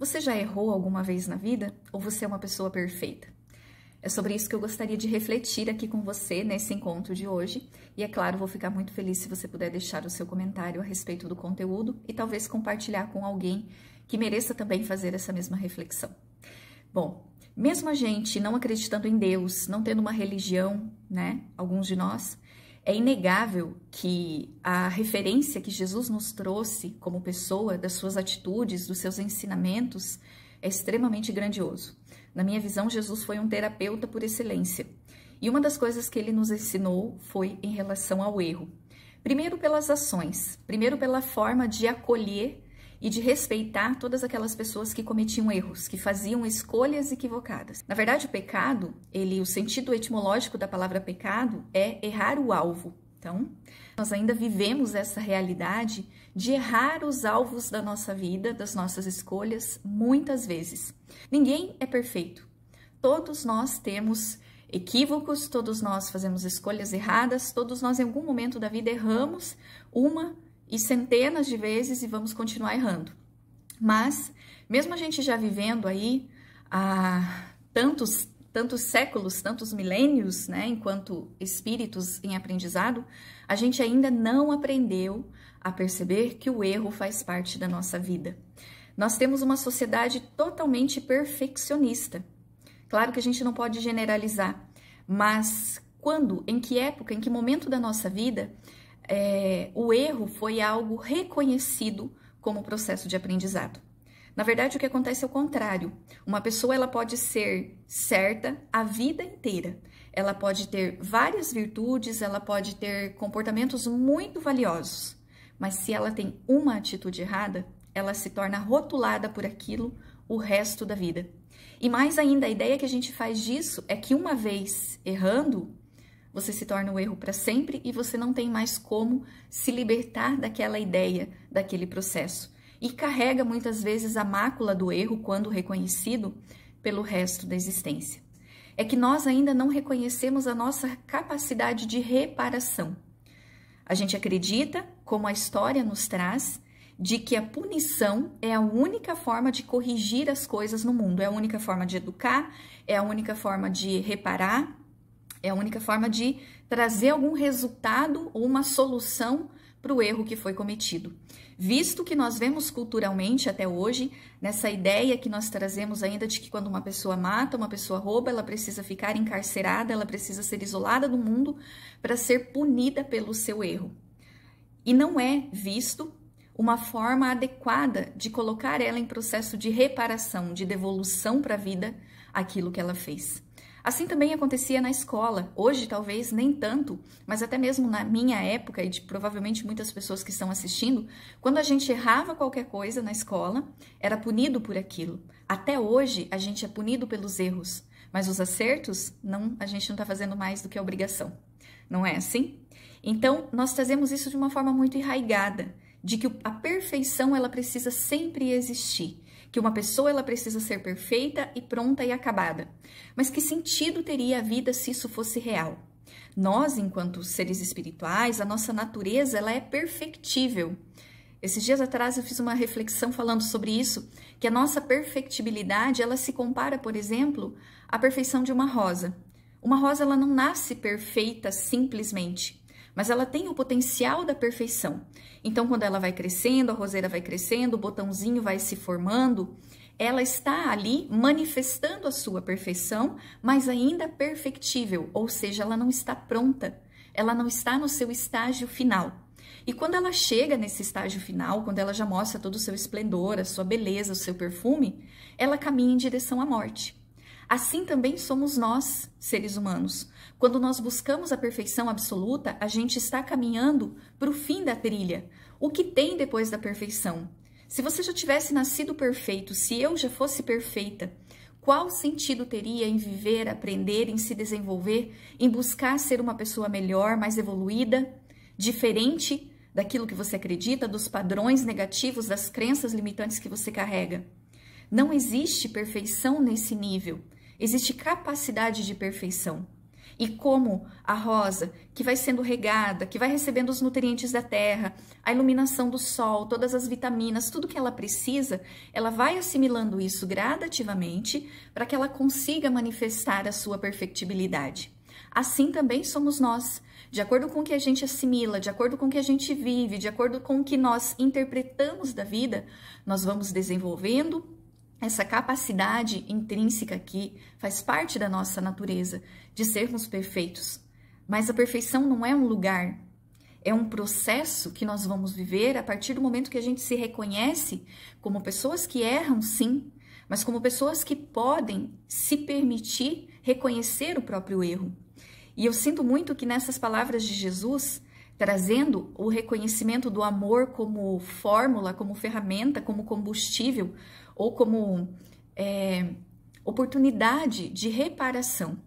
Você já errou alguma vez na vida ou você é uma pessoa perfeita? É sobre isso que eu gostaria de refletir aqui com você nesse encontro de hoje. E é claro, vou ficar muito feliz se você puder deixar o seu comentário a respeito do conteúdo e talvez compartilhar com alguém que mereça também fazer essa mesma reflexão. Bom, mesmo a gente não acreditando em Deus, não tendo uma religião, né, alguns de nós, é inegável que a referência que Jesus nos trouxe como pessoa, das suas atitudes, dos seus ensinamentos, é extremamente grandioso. Na minha visão, Jesus foi um terapeuta por excelência. E uma das coisas que ele nos ensinou foi em relação ao erro. Primeiro pelas ações, primeiro pela forma de acolher e de respeitar todas aquelas pessoas que cometiam erros, que faziam escolhas equivocadas. Na verdade, o pecado, o sentido etimológico da palavra pecado é errar o alvo. Então, nós ainda vivemos essa realidade de errar os alvos da nossa vida, das nossas escolhas, muitas vezes. Ninguém é perfeito. Todos nós temos equívocos, todos nós fazemos escolhas erradas, todos nós em algum momento da vida erramos uma e centenas de vezes e vamos continuar errando. Mas, mesmo a gente já vivendo aí há tantos séculos, tantos milênios, né, enquanto espíritos em aprendizado, a gente ainda não aprendeu a perceber que o erro faz parte da nossa vida. Nós temos uma sociedade totalmente perfeccionista. Claro que a gente não pode generalizar, mas quando, em que época, em que momento da nossa vida o erro foi algo reconhecido como processo de aprendizado? Na verdade, o que acontece é o contrário. Uma pessoa ela pode ser certa a vida inteira. Ela pode ter várias virtudes, ela pode ter comportamentos muito valiosos. Mas se ela tem uma atitude errada, ela se torna rotulada por aquilo o resto da vida. E mais ainda, a ideia que a gente faz disso é que uma vez errando, você se torna o erro para sempre e você não tem mais como se libertar daquela ideia, daquele processo. E carrega muitas vezes a mácula do erro, quando reconhecido, pelo resto da existência. É que nós ainda não reconhecemos a nossa capacidade de reparação. A gente acredita, como a história nos traz, de que a punição é a única forma de corrigir as coisas no mundo, é a única forma de educar, é a única forma de reparar, é a única forma de trazer algum resultado ou uma solução para o erro que foi cometido. Visto que nós vemos culturalmente até hoje, nessa ideia que nós trazemos ainda de que quando uma pessoa mata, uma pessoa rouba, ela precisa ficar encarcerada, ela precisa ser isolada do mundo para ser punida pelo seu erro. E não é visto uma forma adequada de colocar ela em processo de reparação, de devolução para a vida aquilo que ela fez. Assim também acontecia na escola. Hoje talvez nem tanto, mas até mesmo na minha época e de provavelmente muitas pessoas que estão assistindo, quando a gente errava qualquer coisa na escola, era punido por aquilo. Até hoje a gente é punido pelos erros, mas os acertos, não, a gente não está fazendo mais do que a obrigação. Não é assim? Então, nós trazemos isso de uma forma muito enraigada, de que a perfeição ela precisa sempre existir. Que uma pessoa ela precisa ser perfeita e pronta e acabada. Mas que sentido teria a vida se isso fosse real? Nós, enquanto seres espirituais, a nossa natureza ela é perfectível. Esses dias atrás eu fiz uma reflexão falando sobre isso, que a nossa perfectibilidade ela se compara, por exemplo, à perfeição de uma rosa. Uma rosa ela não nasce perfeita simplesmente, mas ela tem o potencial da perfeição. Então, quando ela vai crescendo, a roseira vai crescendo, o botãozinho vai se formando, ela está ali manifestando a sua perfeição, mas ainda perfectível, ou seja, ela não está pronta, ela não está no seu estágio final. E quando ela chega nesse estágio final, quando ela já mostra todo o seu esplendor, a sua beleza, o seu perfume, ela caminha em direção à morte. Assim também somos nós, seres humanos. Quando nós buscamos a perfeição absoluta, a gente está caminhando para o fim da trilha. O que tem depois da perfeição? Se você já tivesse nascido perfeito, se eu já fosse perfeita, qual sentido teria em viver, aprender, em se desenvolver, em buscar ser uma pessoa melhor, mais evoluída, diferente daquilo que você acredita, dos padrões negativos, das crenças limitantes que você carrega? Não existe perfeição nesse nível. Existe capacidade de perfeição. E como a rosa, que vai sendo regada, que vai recebendo os nutrientes da terra, a iluminação do sol, todas as vitaminas, tudo que ela precisa, ela vai assimilando isso gradativamente para que ela consiga manifestar a sua perfectibilidade. Assim também somos nós. De acordo com o que a gente assimila, de acordo com o que a gente vive, de acordo com o que nós interpretamos da vida, nós vamos desenvolvendo essa capacidade intrínseca que faz parte da nossa natureza de sermos perfeitos. Mas a perfeição não é um lugar, é um processo que nós vamos viver a partir do momento que a gente se reconhece como pessoas que erram, sim, mas como pessoas que podem se permitir reconhecer o próprio erro. E eu sinto muito que nessas palavras de Jesus, trazendo o reconhecimento do amor como fórmula, como ferramenta, como combustível, ou como oportunidade de reparação.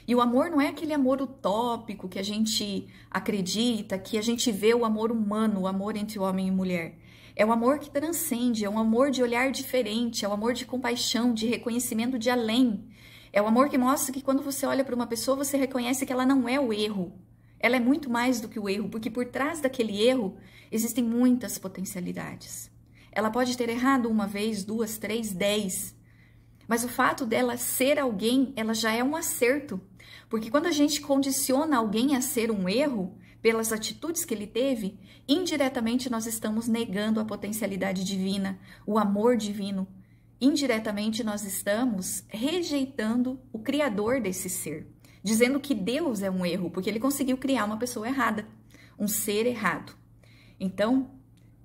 E o amor não é aquele amor utópico que a gente acredita, que a gente vê o amor humano, o amor entre homem e mulher. É o amor que transcende, é um amor de olhar diferente, é o amor de compaixão, de reconhecimento de além. É o amor que mostra que quando você olha para uma pessoa, você reconhece que ela não é o erro. Ela é muito mais do que o erro, porque por trás daquele erro existem muitas potencialidades. Ela pode ter errado uma vez, 2, 3, 10. Mas o fato dela ser alguém, ela já é um acerto. Porque quando a gente condiciona alguém a ser um erro, pelas atitudes que ele teve, indiretamente nós estamos negando a potencialidade divina, o amor divino. Indiretamente nós estamos rejeitando o criador desse ser, dizendo que Deus é um erro, porque ele conseguiu criar uma pessoa errada, um ser errado. Então,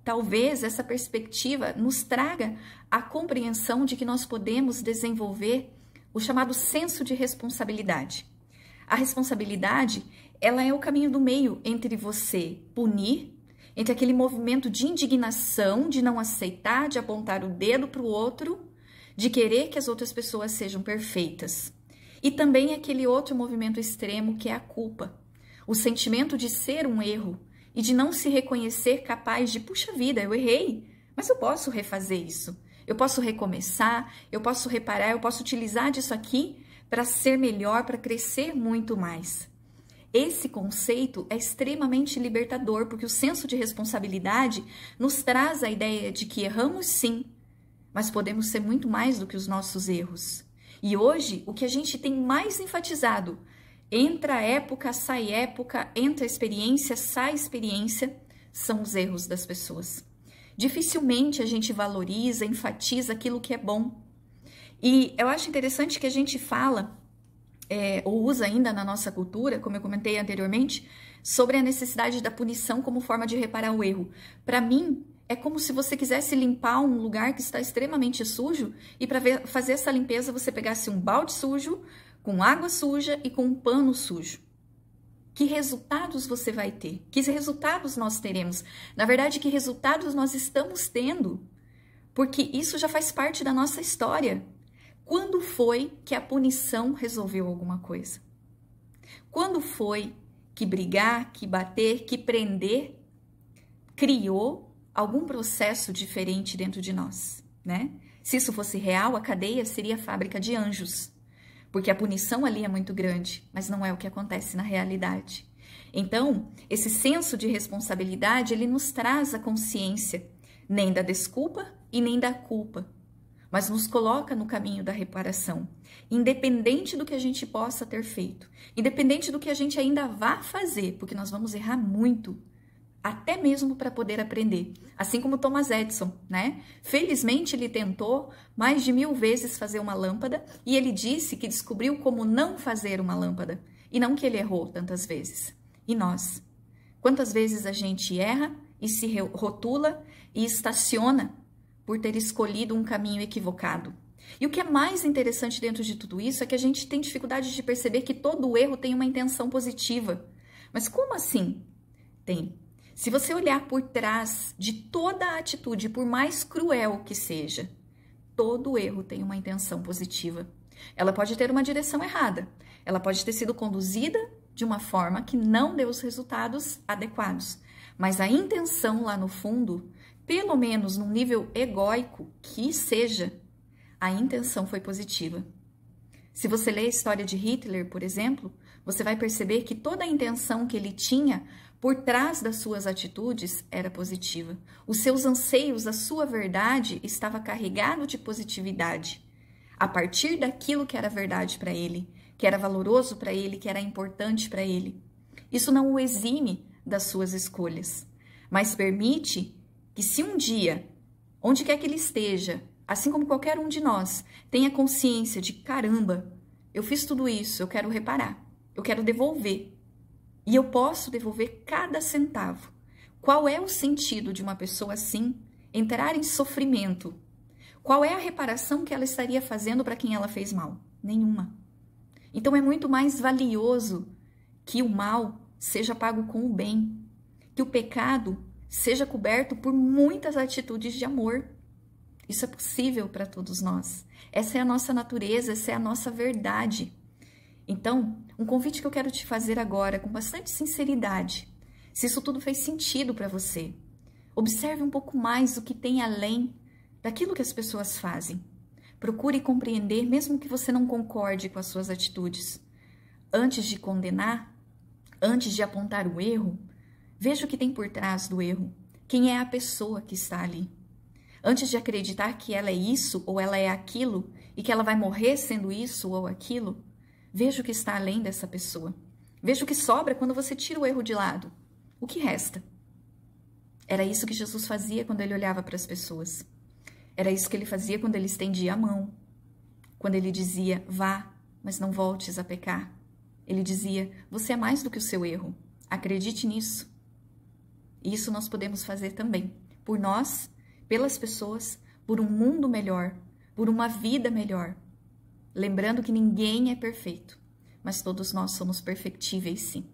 talvez essa perspectiva nos traga a compreensão de que nós podemos desenvolver o chamado senso de responsabilidade. A responsabilidade, ela é o caminho do meio entre você punir, entre aquele movimento de indignação, de não aceitar, de apontar o dedo para o outro, de querer que as outras pessoas sejam perfeitas. E também aquele outro movimento extremo que é a culpa, o sentimento de ser um erro, e de não se reconhecer capaz de, puxa vida, eu errei, mas eu posso refazer isso. Eu posso recomeçar, eu posso reparar, eu posso utilizar disso aqui para ser melhor, para crescer muito mais. Esse conceito é extremamente libertador, porque o senso de responsabilidade nos traz a ideia de que erramos sim, mas podemos ser muito mais do que os nossos erros. E hoje, o que a gente tem mais enfatizado, entra época, sai época, entra experiência, sai experiência, são os erros das pessoas. Dificilmente a gente valoriza, enfatiza aquilo que é bom. E eu acho interessante que a gente fala, ou usa ainda na nossa cultura, como eu comentei anteriormente, sobre a necessidade da punição como forma de reparar o erro. Para mim, é como se você quisesse limpar um lugar que está extremamente sujo e para fazer essa limpeza você pegasse um balde sujo, com água suja e com um pano sujo. Que resultados você vai ter? Que resultados nós teremos? Na verdade, que resultados nós estamos tendo? Porque isso já faz parte da nossa história. Quando foi que a punição resolveu alguma coisa? Quando foi que brigar, que bater, que prender criou algum processo diferente dentro de nós, né? Se isso fosse real, a cadeia seria a fábrica de anjos. Porque a punição ali é muito grande, mas não é o que acontece na realidade. Então, esse senso de responsabilidade, ele nos traz a consciência, nem da desculpa e nem da culpa, mas nos coloca no caminho da reparação, independente do que a gente possa ter feito, independente do que a gente ainda vá fazer, porque nós vamos errar muito, até mesmo para poder aprender. Assim como Thomas Edison, né? Felizmente ele tentou mais de 1000 vezes fazer uma lâmpada e ele disse que descobriu como não fazer uma lâmpada e não que ele errou tantas vezes. E nós? Quantas vezes a gente erra e se rotula e estaciona por ter escolhido um caminho equivocado? E o que é mais interessante dentro de tudo isso é que a gente tem dificuldade de perceber que todo erro tem uma intenção positiva. Mas como assim? Tem. Se você olhar por trás de toda a atitude, por mais cruel que seja, todo erro tem uma intenção positiva. Ela pode ter uma direção errada, ela pode ter sido conduzida de uma forma que não deu os resultados adequados, mas a intenção lá no fundo, pelo menos num nível egóico que seja, a intenção foi positiva. Se você lê a história de Hitler, por exemplo, você vai perceber que toda a intenção que ele tinha por trás das suas atitudes era positiva. Os seus anseios, a sua verdade estava carregado de positividade. A partir daquilo que era verdade para ele, que era valoroso para ele, que era importante para ele. Isso não o exime das suas escolhas, mas permite que se um dia, onde quer que ele esteja, assim como qualquer um de nós, tenha consciência de caramba, eu fiz tudo isso, eu quero reparar, eu quero devolver. E eu posso devolver cada centavo. Qual é o sentido de uma pessoa assim entrar em sofrimento? Qual é a reparação que ela estaria fazendo para quem ela fez mal? Nenhuma. Então é muito mais valioso que o mal seja pago com o bem, que o pecado seja coberto por muitas atitudes de amor. Isso é possível para todos nós. Essa é a nossa natureza, essa é a nossa verdade. Então, um convite que eu quero te fazer agora, com bastante sinceridade, se isso tudo fez sentido para você, observe um pouco mais o que tem além daquilo que as pessoas fazem. Procure compreender, mesmo que você não concorde com as suas atitudes. Antes de condenar, antes de apontar o erro, veja o que tem por trás do erro. Quem é a pessoa que está ali? Antes de acreditar que ela é isso ou ela é aquilo e que ela vai morrer sendo isso ou aquilo, veja o que está além dessa pessoa. Veja o que sobra quando você tira o erro de lado. O que resta? Era isso que Jesus fazia quando ele olhava para as pessoas. Era isso que ele fazia quando ele estendia a mão. Quando ele dizia, vá, mas não voltes a pecar. Ele dizia, você é mais do que o seu erro. Acredite nisso. E isso nós podemos fazer também. Por nós, pelas pessoas, por um mundo melhor, por uma vida melhor. Lembrando que ninguém é perfeito, mas todos nós somos perfectíveis sim.